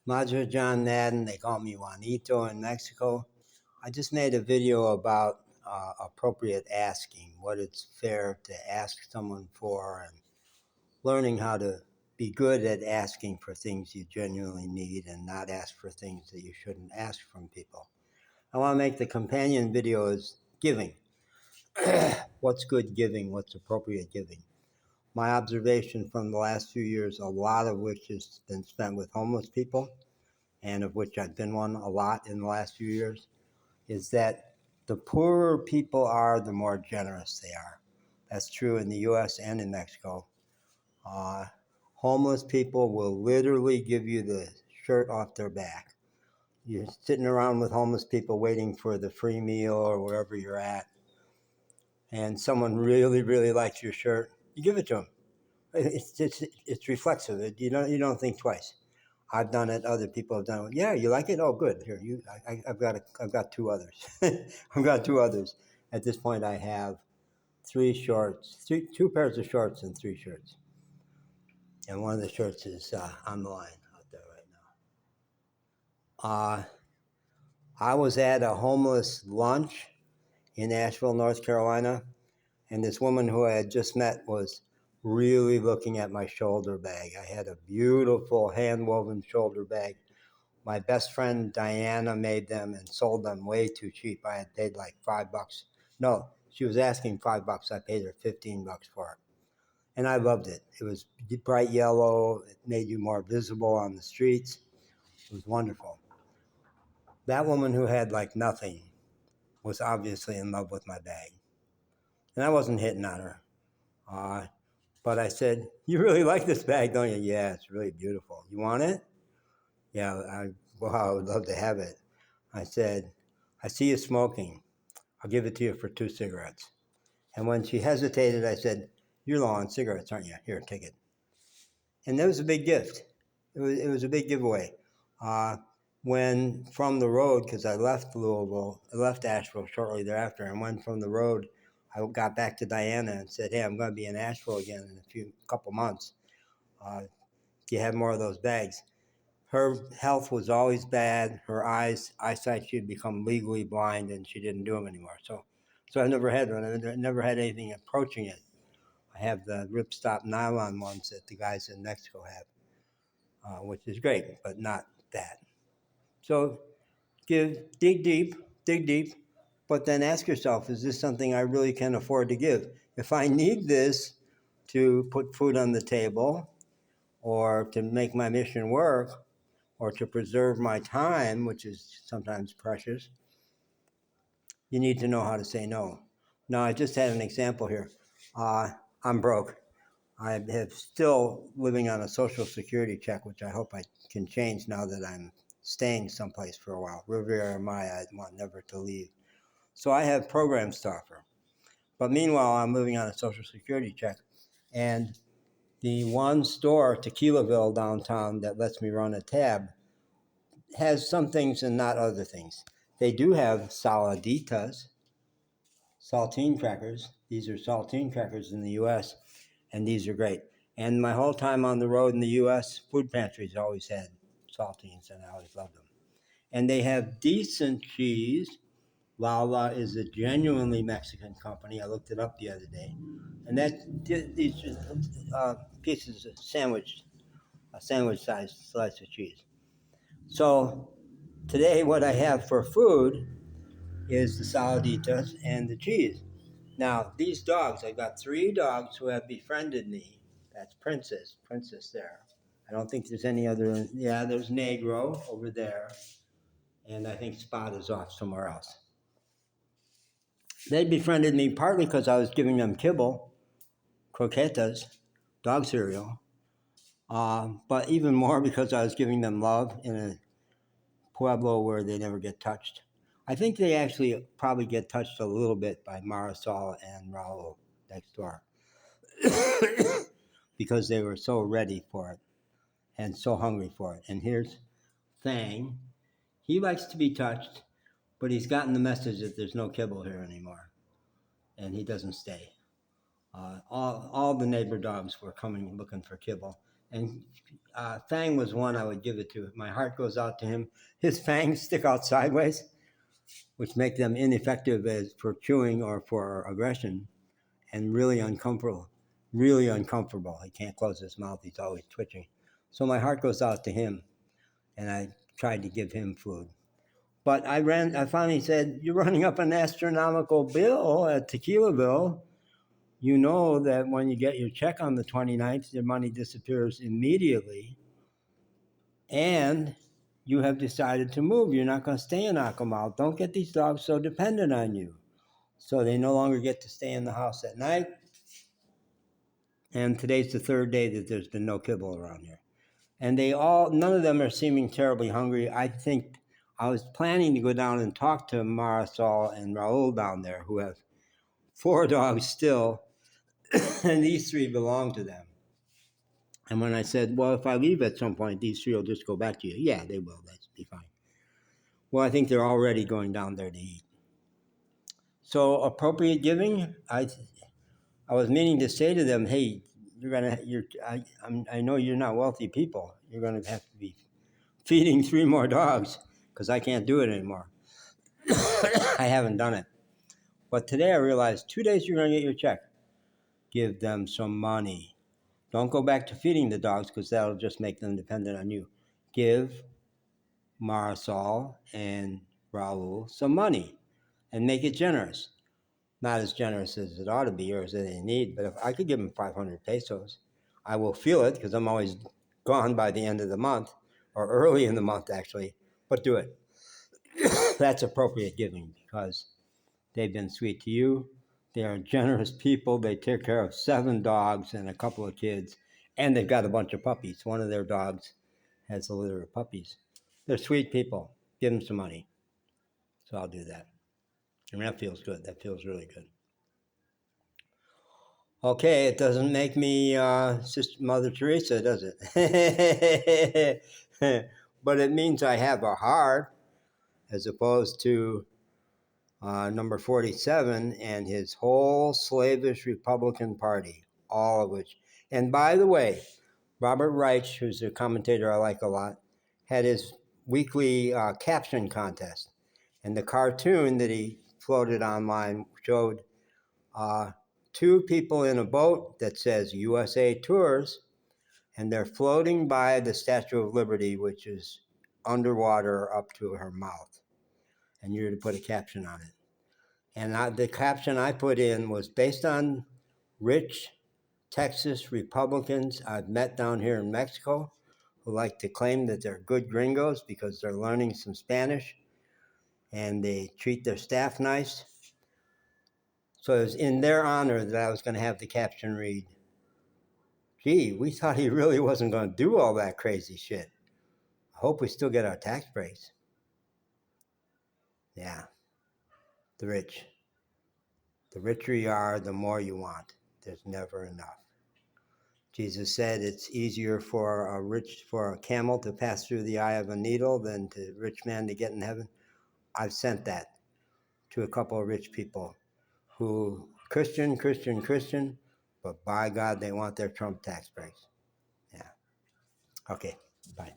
Madre John Madden, they call me Juanito in Mexico. I just made a video about appropriate asking, what it's fair to ask someone for, and learning how to be good at asking for things you genuinely need and not ask for things that you shouldn't ask from people. I want to make the companion video is giving. What's good giving? What's appropriate giving? My observation from the last few years, a lot of which has been spent with homeless people, and of which I've been one a lot in the last few years, is that the poorer people are, the more generous they are. That's true in the US and in Mexico. Uh, Homeless people will literally give you the shirt off their back. You're sitting around with homeless people waiting for the free meal or wherever you're at, and someone really, really likes your shirt, you give it to them. It's reflexive. You don't think twice. I've done it. Other people have done it. Yeah, you like it? Oh, good. Here, I've got two others. I've got two others. At this point, I have two pairs of shorts and three shirts, and one of the shirts is on the line out there right now. I was at a homeless lunch in Asheville, North Carolina, and this woman who I had just met was really looking at my shoulder bag. I had a beautiful hand-woven shoulder bag. My best friend Diana made them and sold them way too cheap. I had paid like $5. No, she was asking $5. I paid her $15 for it. And I loved it. It was bright yellow. It made you more visible on the streets. It was wonderful. That woman who had like nothing was obviously in love with my bag. And I wasn't hitting on her. But I said, "You really like this bag, don't you?" "Yeah, it's really beautiful." "You want it?" "Yeah, I would love to have it." I said, "I see you smoking. I'll give it to you for 2 cigarettes." And when she hesitated, I said, "You're low on cigarettes, aren't you? Here, take it." And that was a big gift. It was a big giveaway. Uh, when from the road, because I left Asheville shortly thereafter, and when from the road, I got back to Diana and said, "Hey, I'm going to be in Asheville again in a couple months. Do you have more of those bags?" Her health was always bad. Her eyesight, she had become legally blind, and she didn't do them anymore. So I never had one. I never had anything approaching it. I have the ripstop nylon ones that the guys in Mexico have, which is great, but not that. So dig deep, but then ask yourself, is this something I really can afford to give? If I need this to put food on the table or to make my mission work, or to preserve my time, which is sometimes precious, you need to know how to say no. Now, I just had an example here. I'm broke. I have still living on a Social Security check, which I hope I can change now that I'm staying someplace for a while. Riviera Maya, I want never to leave. So I have programs to offer. But meanwhile, I'm living on a Social Security check. And the one store, Tequilaville downtown, that lets me run a tab has some things and not other things. They do have saladitas, saltine crackers. These are saltine crackers in the US, and these are great. And my whole time on the road in the US, food pantries always had saltines, and I always loved them. And they have decent cheese. Lala is a genuinely Mexican company. I looked it up the other day. And these pieces of a sandwich-sized slice of cheese. So today, what I have for food is the saladitas and the cheese. Now, these dogs, I've got 3 dogs who have befriended me. That's Princess there. I don't think there's any other. Yeah, there's Negro over there. And I think Spot is off somewhere else. They befriended me partly because I was giving them kibble, croquetas, dog cereal, but even more because I was giving them love in a pueblo where they never get touched. I think they actually probably get touched a little bit by Marisol and Raul next door because they were so ready for it and so hungry for it. And here's Fang. He likes to be touched, but he's gotten the message that there's no kibble here anymore, and he doesn't stay. All the neighbor dogs were coming looking for kibble, And Fang was one I would give it to. My heart goes out to him. His fangs stick out sideways, which make them ineffective as for chewing or for aggression, and really uncomfortable. Really uncomfortable. He can't close his mouth. He's always twitching. So my heart goes out to him, and I tried to give him food. But I finally said, "You're running up an astronomical bill at Tequilaville. You know that when you get your check on the 29th, your money disappears immediately. And you have decided to move. You're not going to stay in Akamal. Don't get these dogs so dependent on you." So they no longer get to stay in the house at night. And today's the third day that there's been no kibble around here. And none of them are seeming terribly hungry. I think I was planning to go down and talk to Marisol and Raul down there, who have 4 dogs still, and these 3 belong to them. And when I said, well, if I leave at some point, these 3 will just go back to you. Yeah, they will. That'll be fine. Well, I think they're already going down there to eat. So appropriate giving, I was meaning to say to them, hey, I know you're not wealthy people. You're going to have to be feeding 3 more dogs because I can't do it anymore. I haven't done it. But today I realized 2 days you're going to get your check. Give them some money. Don't go back to feeding the dogs because that'll just make them dependent on you. Give Marisol and Raul some money and make it generous. Not as generous as it ought to be or as they need, but if I could give them 500 pesos, I will feel it because I'm always gone by the end of the month or early in the month actually, but do it. That's appropriate giving because they've been sweet to you. They are generous people. They take care of 7 dogs and a couple of kids, and they've got a bunch of puppies. One of their dogs has a litter of puppies. They're sweet people. Give them some money. So I'll do that. And that feels good. That feels really good. Okay, it doesn't make me Sister Mother Teresa, does it? But it means I have a heart, as opposed to number 47 and his whole slavish Republican Party, all of which. And by the way, Robert Reich, who's a commentator I like a lot, had his weekly caption contest. And the cartoon that he floated online showed 2 people in a boat that says USA Tours, and they're floating by the Statue of Liberty, which is underwater up to her mouth. And you're to put a caption on it. And the caption I put in was based on rich Texas Republicans I've met down here in Mexico who like to claim that they're good gringos because they're learning some Spanish and they treat their staff nice. So it was in their honor that I was going to have the caption read, gee, we thought he really wasn't going to do all that crazy shit. I hope we still get our tax breaks. Yeah, the rich. The richer you are, the more you want. There's never enough. Jesus said it's easier for a camel to pass through the eye of a needle than to a rich man to get in heaven. I've sent that to a couple of rich people who Christian, but by God, they want their Trump tax breaks. Yeah. Okay, bye.